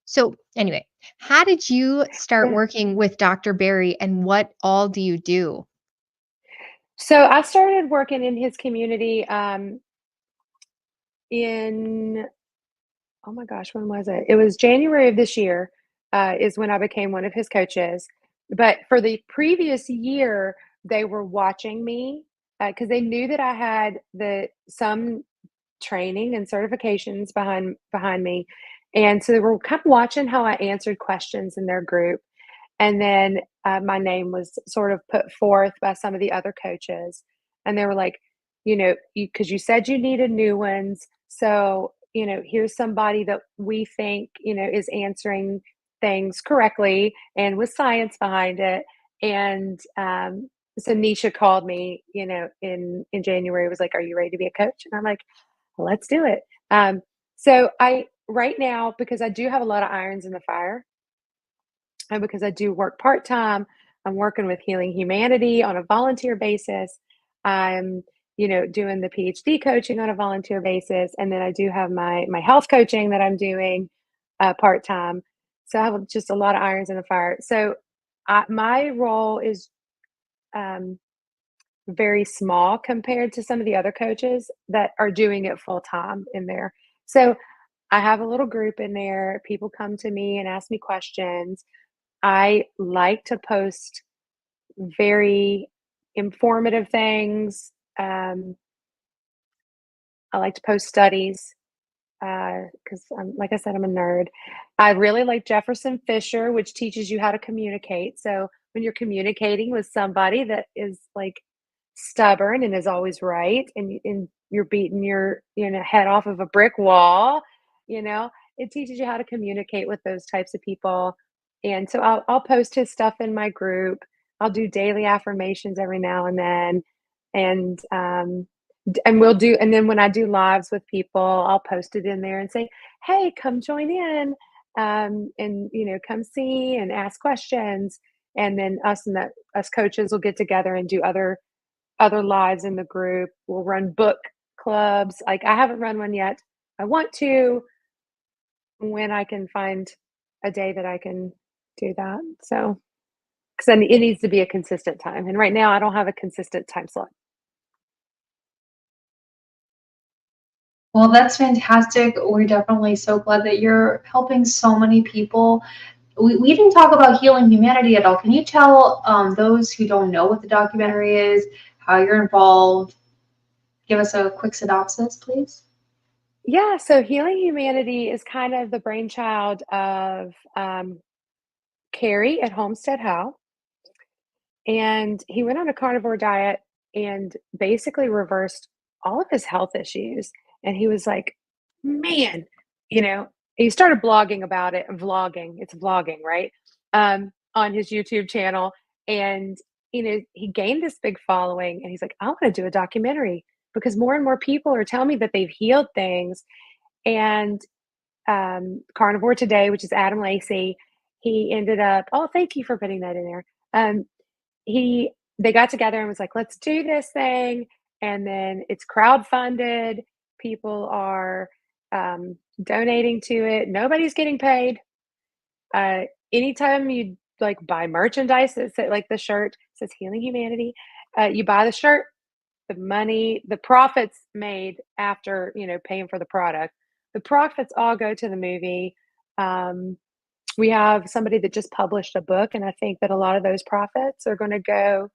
So, anyway, how did you start Yeah. working with Dr. Barry and what all do you do? So I started working in his community in, oh my gosh, when was it? It was January of this year, is when I became one of his coaches. But for the previous year, they were watching me because they knew that I had some training and certifications behind me, and so they were kind of watching how I answered questions in their group. And then my name was sort of put forth by some of the other coaches. And they were like, because you said you needed new ones. So, here's somebody that we think, is answering things correctly and with science behind it. And so Nisha called me, in January, was like, are you ready to be a coach? And I'm like, well, let's do it. So right now, because I do have a lot of irons in the fire, and because I do work part-time, I'm working with Healing Humanity on a volunteer basis. I'm, doing the PhD coaching on a volunteer basis. And then I do have my health coaching that I'm doing part-time. So I have just a lot of irons in the fire. So my role is um, very small compared to some of the other coaches that are doing it full-time in there. So I have a little group in there. People come to me and ask me questions. I like to post very informative things. I like to post studies because, like I said, I'm a nerd. I really like Jefferson Fisher, which teaches you how to communicate. So when you're communicating with somebody that is like stubborn and is always right, and you're beating your head off of a brick wall, it teaches you how to communicate with those types of people. And so I'll post his stuff in my group. I'll do daily affirmations every now and then, and and then when I do lives with people, I'll post it in there and say, hey, come join in, and come see and ask questions. And then us coaches will get together and do other lives in the group. We'll run book clubs. Like, I haven't run one yet. I want to, when I can find a day that I can do that. So, because it needs to be a consistent time, and right now I don't have a consistent time slot. Well, that's fantastic. We're definitely so glad that you're helping so many people. We didn't talk about Healing Humanity at all. Can you tell those who don't know what the documentary is, how you're involved? Give us a quick synopsis, please. Yeah, so Healing Humanity is kind of the brainchild of Carrie at Homestead How. And he went on a carnivore diet and basically reversed all of his health issues. And he was like, man, he started blogging about it, vlogging. It's vlogging, right? On his YouTube channel. And, he gained this big following. And he's like, I want to do a documentary because more and more people are telling me that they've healed things. And Carnivore Today, which is Adam Lacey, he ended up, oh, thank you for putting that in there. Um, they got together and was like, let's do this thing. And then it's crowdfunded. People are donating to it. Nobody's getting paid. Anytime you like buy merchandise that says, like the shirt says Healing Humanity, you buy the shirt, the profits made after, paying for the product, the profits all go to the movie. We have somebody that just published a book, and I think that a lot of those profits are going to go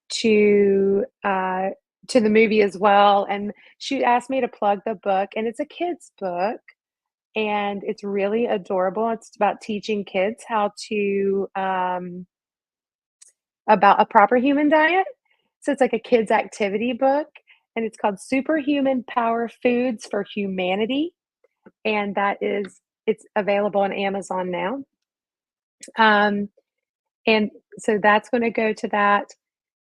to the movie as well. And she asked me to plug the book, and it's a kid's book, and it's really adorable. It's about teaching kids how to about a proper human diet. So it's like a kids activity book, and it's called Superhuman Power Foods for Humanity. And it's available on Amazon now. And so that's going to go to that.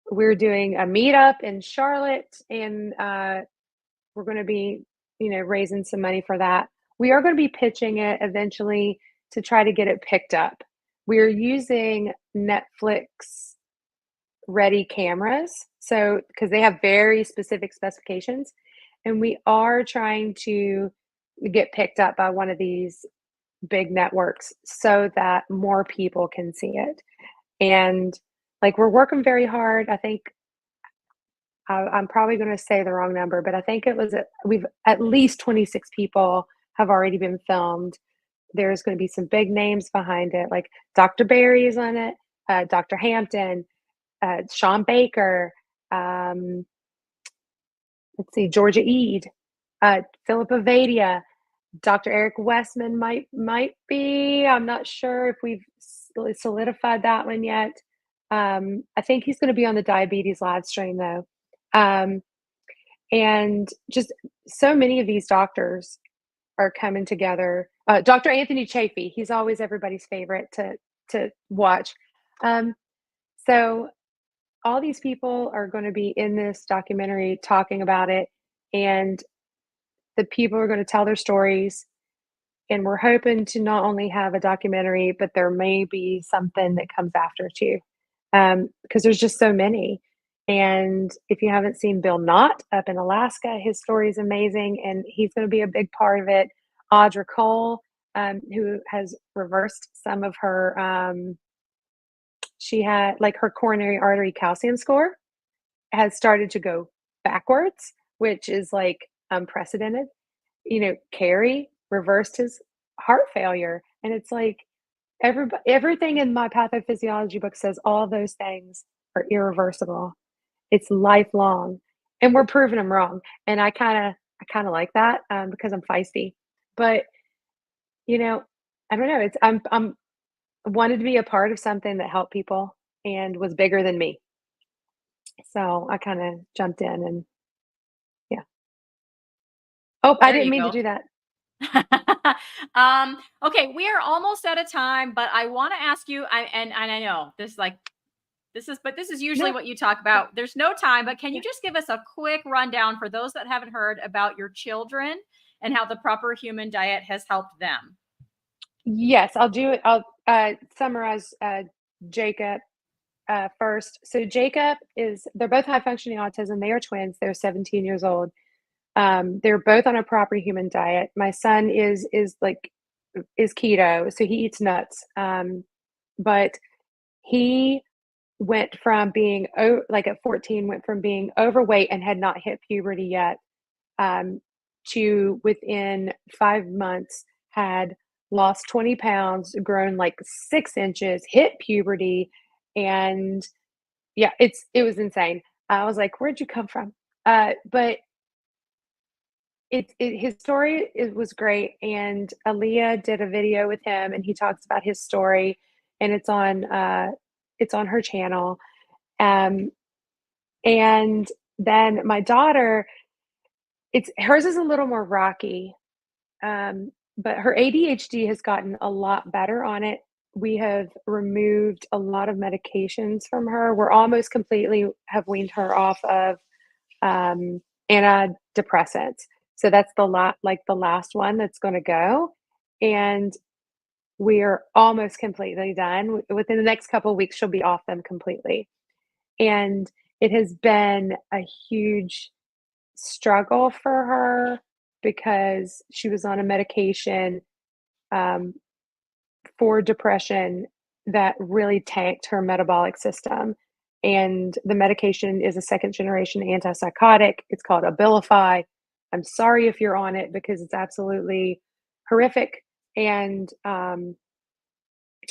We're doing a meetup in Charlotte, and we're going to be, raising some money for that. We are going to be pitching it eventually to try to get it picked up. We're using Netflix ready cameras, so because they have very specific specifications, and we are trying to get picked up by one of these big networks so that more people can see it. And like, we're working very hard. I think I'm probably going to say the wrong number, but I think we've at least 26 people have already been filmed. There's going to be some big names behind it, like Dr. Barry is on it, Dr. Hampton, Sean Baker, let's see, Georgia Eade, Philippa Vadia, Dr. Eric Westman might be. I'm not sure if we've solidified that one yet. I think he's going to be on the diabetes live stream though. And just so many of these doctors are coming together. Dr. Anthony Chafee, he's always everybody's favorite to watch. So all these people are going to be in this documentary talking about it, and the people are going to tell their stories. And we're hoping to not only have a documentary, but there may be something that comes after too, because there's just so many. And if you haven't seen Bill Knott up in Alaska, his story is amazing, and he's going to be a big part of it. Audra Cole, who has reversed some of her, she had like her coronary artery calcium score has started to go backwards, which is like unprecedented. Carrie reversed his heart failure, and it's like everything in my pathophysiology book says all those things are irreversible. It's lifelong, and we're proving them wrong. And I kind of like that because I'm feisty. But I don't know. I'm wanted to be a part of something that helped people and was bigger than me. So I kind of jumped in, and yeah. Oh, I didn't mean to do that. Okay, we are almost out of time, but I want to ask you, and I know this is usually what you talk about. There's no time, but can you just give us a quick rundown for those that haven't heard about your children and how the proper human diet has helped them? Yes, I'll do it. I'll summarize Jacob first. So Jacob they're both high functioning autism. They are twins. They're 17 years old. They're both on a proper human diet. My son is keto, so he eats nuts. But he went from being at 14, went from being overweight and had not hit puberty yet, to within 5 months had lost 20 pounds, grown like 6 inches, hit puberty, and yeah, it was insane. I was like, where'd you come from? But his story was great, and Aaliyah did a video with him, and he talks about his story, and it's on her channel. And then my daughter, hers is a little more rocky, but her ADHD has gotten a lot better on it. We have removed a lot of medications from her. We're almost completely have weaned her off of antidepressants. So that's the last one that's going to go. And we are almost completely done. Within the next couple of weeks, she'll be off them completely. And it has been a huge struggle for her because she was on a medication for depression that really tanked her metabolic system. And the medication is a second generation antipsychotic. It's called Abilify. I'm sorry if you're on it because it's absolutely horrific. And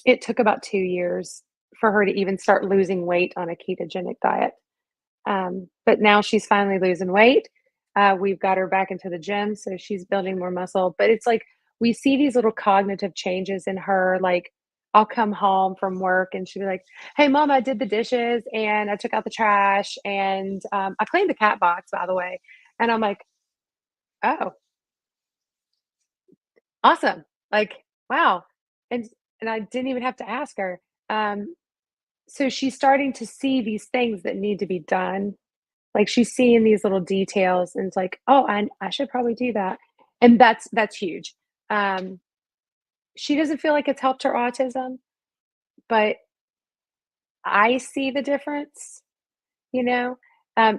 it took about 2 years for her to even start losing weight on a ketogenic diet. But now she's finally losing weight. We've got her back into the gym, so she's building more muscle. But it's like we see these little cognitive changes in her, like I'll come home from work and she'll be like, "Hey, Mom, I did the dishes and I took out the trash and I cleaned the cat box, by the way." And I'm like, "Oh, awesome! Like, wow!" And I didn't even have to ask her. Um, so she's starting to see these things that need to be done. Like she's seeing these little details, and it's like, "Oh, I should probably do that." And that's huge. Um, she doesn't feel like it's helped her autism, but I see the difference, you know?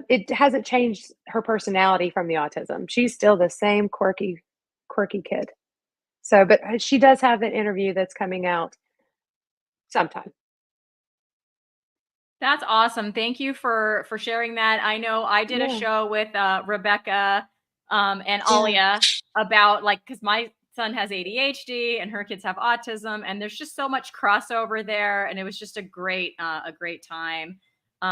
It hasn't changed her personality from the autism. She's still the same quirky kid. So, but she does have an interview that's coming out sometime. That's awesome. Thank you for sharing that. I know I did a Yeah. show with Rebekah and Yeah. Alia about like because my son has ADHD and her kids have autism, and there's just so much crossover there, and it was just a great time.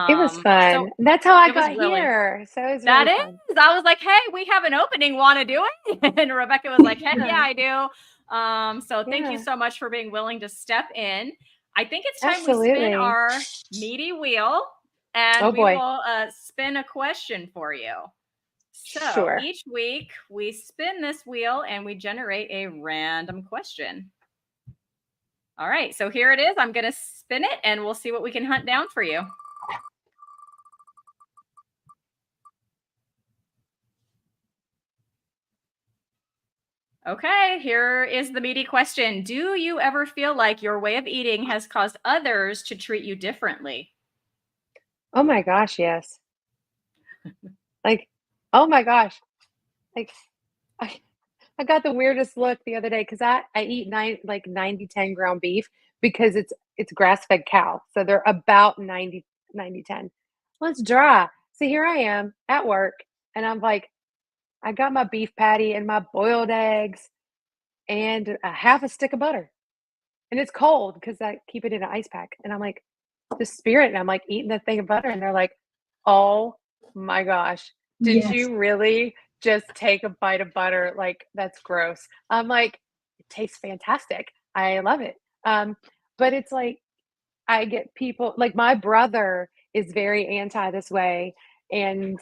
It was So fun. That's how I it was got really here. So it was that really is. fun. I was like, hey, we have an opening. Want to do it? And Rebekah was like, heck yeah, Yeah. I do. So thank you Yeah. so much for being willing to step in. I think it's time we spin Absolutely. our meaty wheel and Oh we boy. will spin a question for you. So Sure. each week we spin this wheel and we generate a random question. All right, so here it is. I'm going to spin it and we'll see what we can hunt down for you. Okay, here is the meaty question. Do you ever feel like your way of eating has caused others to treat you differently? Oh my gosh, yes. Like, oh my gosh. Like I I got the weirdest look the other day because I eat 90-10 ground beef because it's grass-fed cow. So they're about 90-10. Well, it's dry. So here I am at work and I'm like, I got my beef patty and my boiled eggs and a half a stick of butter. And it's cold because I keep it in an ice pack. And I'm like, the spirit, and I'm like eating the thing of butter, and they're like, "Oh my gosh, did Yes. you really just take a bite of butter? Like, that's gross." I'm like, it tastes fantastic. I love it. But it's like I get people like my brother is very anti this way. And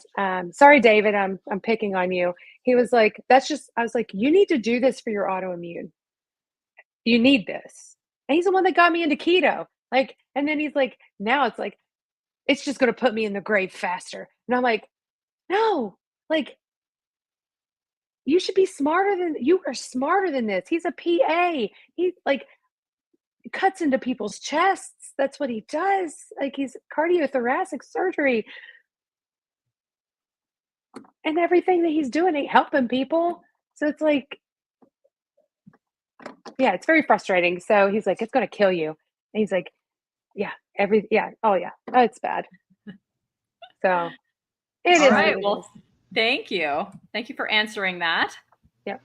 sorry, David, I'm picking on you. He was like, that's just I was like, you need to do this for your autoimmune. You need this. And he's the one that got me into keto. Like, and then he's like, now it's like, it's just gonna put me in the grave faster. And I'm like, no, like you should be smarter than you are smarter than this. He's a PA. He like cuts into people's chests. That's what he does. Like he's cardiothoracic surgery. And everything that he's doing ain't helping people. So it's like, yeah, it's very frustrating. So he's like, it's gonna kill you. And he's like, yeah, oh yeah, it's bad. So it All is right, what it well, is. thank you. Thank you for answering that. Yep.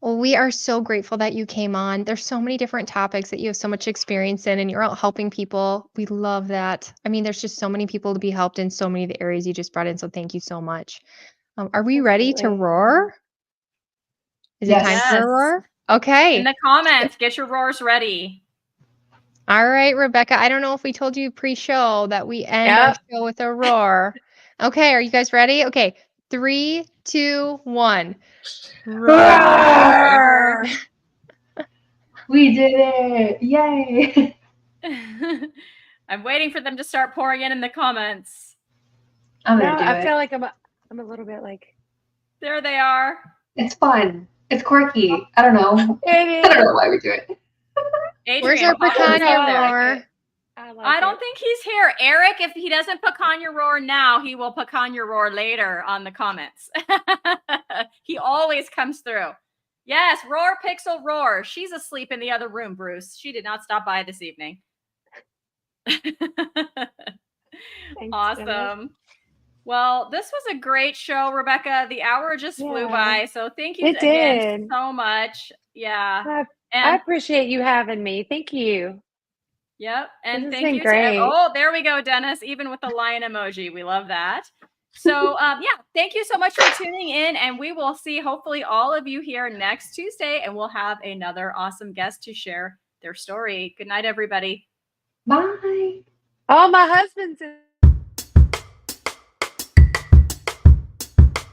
Well, we are so grateful that you came on. There's so many different topics that you have so much experience in, and you're out helping people. We love that. I mean, there's just so many people to be helped in so many of the areas you just brought in. So thank you so much. Are we ready to Absolutely. roar? Is it Yes. time for a Yes. roar? In Okay. the comments, get your roars ready. All right, Rebekah. I don't know if we told you pre-show that we end our Yep. show with a roar. Okay, are you guys ready? Okay, 3, 2, 1. Roar! We did it! Yay! I'm waiting for them to start pouring in the comments. I'm No, gonna do I it. feel like I'm a little bit like There they are. It's fun. It's quirky. I don't know. it I don't is. know why we do it. Where's Adrian, our pop us pecan in there. roar? I don't think he's here. Eric, if he doesn't pecan your roar now, he will pecan your roar later on the comments. He always comes through. Yes, roar, Pixel, roar. She's asleep in the other room, Bruce. She did not stop by this evening. Awesome. Dennis. Well, this was a great show, Rebekah. The hour just flew by. So thank you It again did. so much. Yeah. I And appreciate you having me. Thank you. yep. And This has thank been you great. to, oh, there we go, Dennis, even with the lion emoji. We love that. So yeah, thank you so much for tuning in, and we will see hopefully all of you here next Tuesday, and we'll have another awesome guest to share their story. Good night, everybody. Bye. Oh, my husband's in